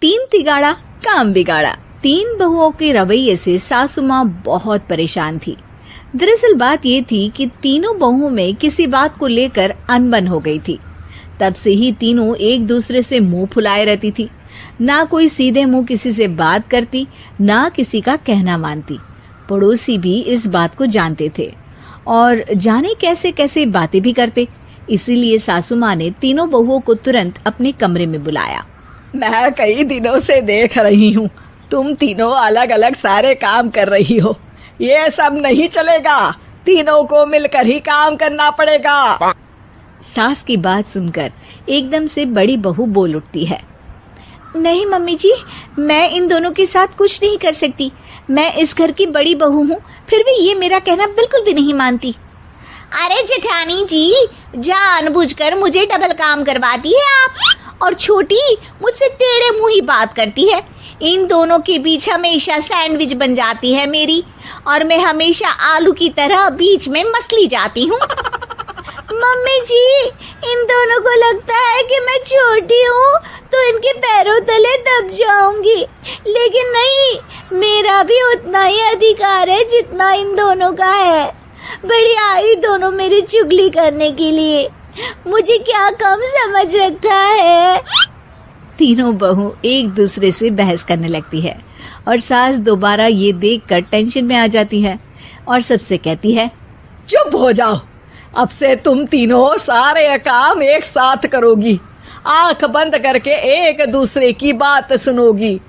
तीन तिगाड़ा काम बिगाड़ा। तीन बहुओं के रवैये से सासू माँ बहुत परेशान थी। दरअसल बात ये थी कि तीनों बहुओं में किसी बात को लेकर अनबन हो गई थी। तब से ही तीनों एक दूसरे से मुंह फुलाए रहती थी। ना कोई सीधे मुंह किसी से बात करती, ना किसी का कहना मानती। पड़ोसी भी इस बात को जानते थे और जाने कैसे कैसे बातें भी करते। इसीलिए सासू माँ ने तीनों बहुओं को तुरंत अपने कमरे में बुलाया। मैं कई दिनों से देख रही हूँ, तुम तीनों अलग अलग सारे काम कर रही हो। ये सब नहीं चलेगा, तीनों को मिलकर ही काम करना पड़ेगा। सास की बात सुनकर एकदम से बड़ी बहू बोल उठती है। नहीं मम्मी जी, मैं इन दोनों के साथ कुछ नहीं कर सकती। मैं इस घर की बड़ी बहू हूँ, फिर भी ये मेरा कहना बिल्कुल भी नहीं मानती। अरे जेठानी जी, जानबूझकर मुझे डबल काम करवाती है आप, और छोटी मुझसे टेढ़े मुंह ही बात करती है। इन दोनों के बीच हमेशा सैंडविच बन जाती है मेरी, और मैं हमेशा आलू की तरह बीच में मसली जाती हूँ। मम्मी जी, इन दोनों को लगता है कि मैं छोटी हूँ तो इनके पैरों तले दब जाऊंगी, लेकिन नहीं, मेरा भी उतना ही अधिकार है जितना इन दोनों का है। बड़ी आई दोनों मेरी चुगली करने के लिए, मुझे क्या कम समझ रखा है। तीनों बहू एक दूसरे से बहस करने लगती है और सास दोबारा ये देखकर टेंशन में आ जाती है और सबसे कहती है, चुप हो जाओ, अब से तुम तीनों सारे काम एक साथ करोगी, आंख बंद करके एक दूसरे की बात सुनोगी।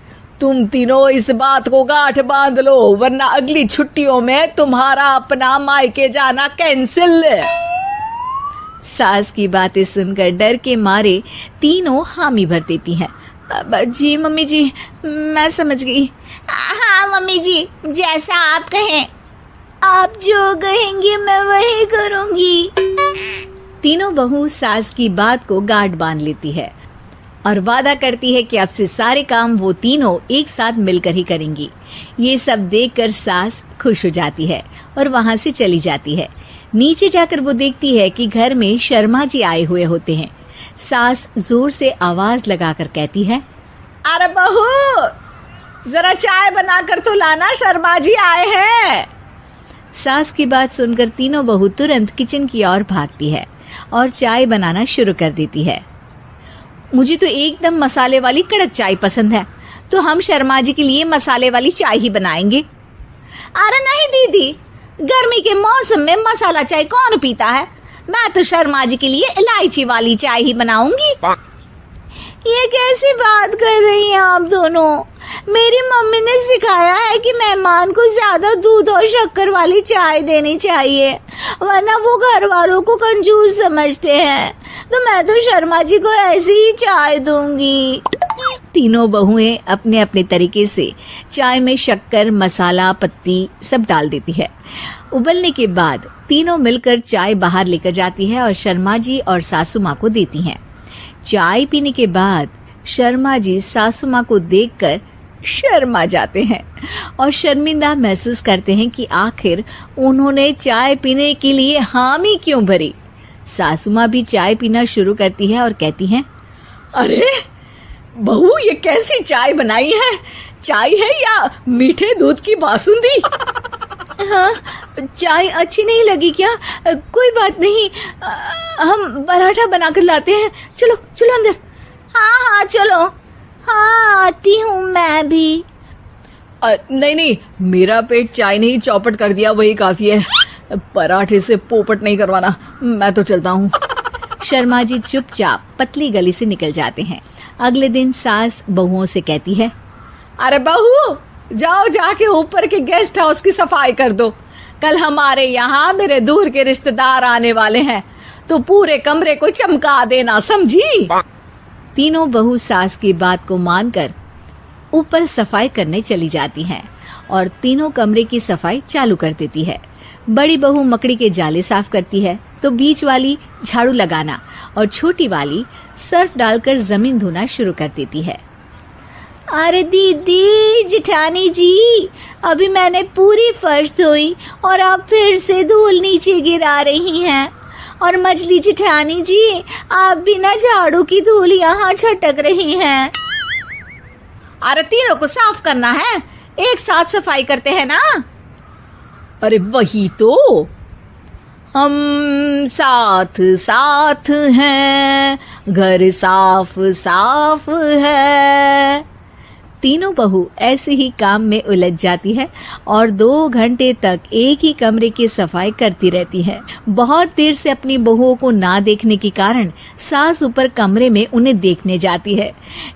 तुम तीनों इस बात को गांठ बांध लो, वरना अगली छुट्टियों में तुम्हारा अपना मायके जाना कैंसिल। सास की बातें सुनकर डर के मारे तीनों हामी भर देती हैं। जी मम्मी जी, मैं समझ गई। हाँ मम्मी जी, जैसा आप कहें, आप जो कहेंगी मैं वही करूंगी। तीनों बहू सास की बात को गांठ बांध लेती है और वादा करती है कि अब से सारे काम वो तीनों एक साथ मिलकर ही करेंगी। ये सब देखकर सास खुश हो जाती है और वहाँ से चली जाती है। नीचे जाकर वो देखती है कि घर में शर्मा जी आए हुए होते हैं। सास जोर से आवाज लगाकर कहती है, अरे बहू, जरा चाय बनाकर तो लाना, शर्मा जी आए हैं। सास की बात सुनकर तीनों बहू तुरंत किचन की ओर भागती है और चाय बनाना शुरू कर देती है। मुझे तो एकदम मसाले वाली कड़क चाय पसंद है, तो हम शर्मा जी के लिए मसाले वाली चाय ही बनाएंगे। अरे नहीं दीदी, गर्मी के मौसम में मसाला चाय कौन पीता है? मैं तो शर्मा जी के लिए इलायची वाली चाय ही बनाऊंगी। ये कैसी बात कर रही हैं आप दोनों? मेरी मम्मी ने सिखाया है कि मेहमान को ज्यादा दूध और शक्कर वाली चाय देनी चाहिए, वरना वो घर वालों को कंजूस समझते हैं। तो मैं तो शर्मा जी को ऐसी ही चाय दूंगी। तीनों बहुएं अपने अपने तरीके से चाय में शक्कर, मसाला, पत्ती सब डाल देती है। उबलने के बाद तीनों मिलकर चाय बाहर लेकर जाती है और शर्मा जी और सासू माँ को देती हैं। चाय पीने के बाद शर्मा जी सासू माँ को देखकर शर्मा जाते हैं और शर्मिंदा महसूस करते हैं कि आखिर उन्होंने चाय पीने के लिए हामी क्यों भरी। सासू माँ भी चाय पीना शुरू करती है और कहती हैं, अरे बहू, ये कैसी चाय बनाई है? चाय है या मीठे दूध की बासुंदी? हाँ, चाय अच्छी नहीं लगी क्या? कोई बात नहीं, हम पराठा बनाकर लाते हैं। चलो चलो अंदर। हाँ चलो। हाँ, आती हूँ मैं भी। नहीं, मेरा पेट चाय ने ही चौपट कर दिया, वही काफी है। पराठे से पोपट नहीं करवाना, मैं तो चलता हूँ। शर्मा जी चुपचाप पतली गली से निकल जाते हैं। अगले दिन सास बहुओं से कहती है, अरे बहू, जाओ जाके ऊपर के गेस्ट हाउस की सफाई कर दो। कल हमारे यहाँ मेरे दूर के रिश्तेदार आने वाले हैं, तो पूरे कमरे को चमका देना, समझी? तीनों बहू सास की बात को मानकर ऊपर सफाई करने चली जाती हैं और तीनों कमरे की सफाई चालू कर देती है। बड़ी बहू मकड़ी के जाले साफ करती है, तो बीच वाली झाड़ू लगाना और छोटी वाली सर्फ डालकर जमीन धोना शुरू कर देती है। अरे दीदी, जेठानी जी, अभी मैंने पूरी फर्श धोई और आप फिर से धूल नीचे गिरा रही हैं। और मछली जेठानी जी, आप बिना झाड़ू की धूल यहाँ छटक रही हैं। अरे तीनों को साफ करना है, एक साथ सफाई करते हैं ना। अरे वही तो, हम साथ साथ हैं, घर साफ साफ है। तीनों बहू ऐसे ही काम में उलझ जाती है और 2 घंटे तक एक ही कमरे की सफाई करती रहती है। बहुत देर से अपनी बहुओं को ना देखने के कारण सास ऊपर कमरे में उन्हें देखने जाती है,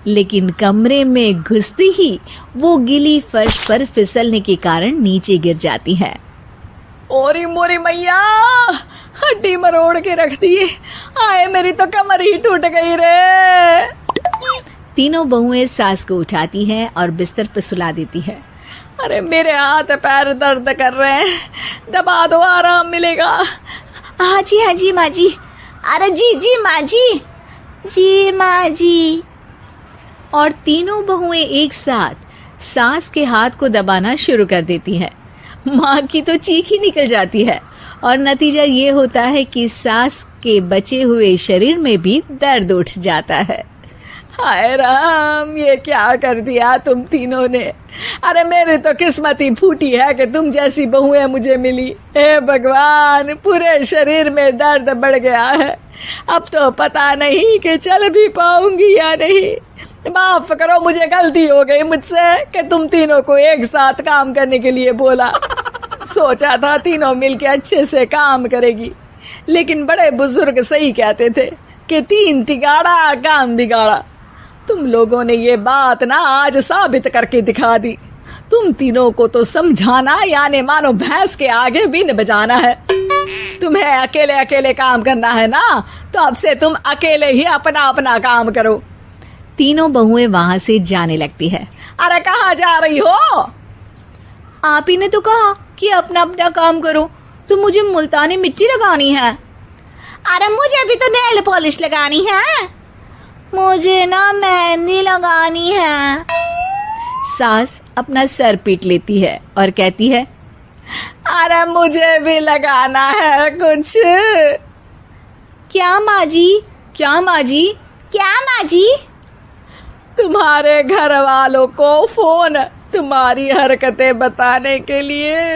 लेकिन कमरे में घुसती ही वो गीली फर्श पर फिसलने के कारण नीचे गिर जाती है। ओरी मोरी मैया, हड्डी मरोड़ के रख दी। आए मेरी तो कमर ही टूट गई रे। तीनों बहुएं सास को उठाती हैं और बिस्तर पर सुला देती है। अरे मेरे हाथ पैर दर्द कर रहे हैं, दबा दो, आराम मिलेगा। हाँ जी माँ जी। अरे जी माँ जी, जी माँ जी। और तीनों बहुएं एक साथ सास के हाथ को दबाना शुरू कर देती हैं। माँ की तो चीख ही निकल जाती है और नतीजा ये होता है कि सास के बचे हुए शरीर में भी दर्द उठ जाता है। हाय राम, ये क्या कर दिया तुम तीनों ने। अरे मेरी तो किस्मत ही फूटी है कि तुम जैसी बहुएं मुझे मिली। हे भगवान, पूरे शरीर में दर्द बढ़ गया है। अब तो पता नहीं कि चल भी पाऊंगी या नहीं। माफ करो, मुझे गलती हो गई मुझसे कि तुम तीनों को एक साथ काम करने के लिए बोला। सोचा था तीनों मिलके अच्छे से काम करेगी, लेकिन बड़े बुजुर्ग सही कहते थे कि 3 तिगाड़ा काम बिगाड़ा। तुम लोगों ने ये बात ना आज साबित करके दिखा दी। तुम तीनों को तो समझाना यानी मानो भैंस के आगे बीन बजाना है। तुम्हें अकेले अकेले काम करना है ना, तो अब से तुम अकेले ही अपना अपना काम करो। तीनों बहुएं वहां से जाने लगती है। अरे कहाँ जा रही हो? आप ही ने तो कहा कि अपना अपना काम तो मुझे मुल्तानी मिट्टी लगानी है। अरे मुझे भी तो नेल पॉलिश लगानी है, मुझे ना मेहंदी लगानी है। सास अपना सर पीट लेती है और कहती है, अरे मुझे भी लगाना है कुछ। क्या माँ जी? क्या माँ जी? क्या माँ जी? तुम्हारे घर वालों को फोन तुम्हारी हरकतें बताने के लिए।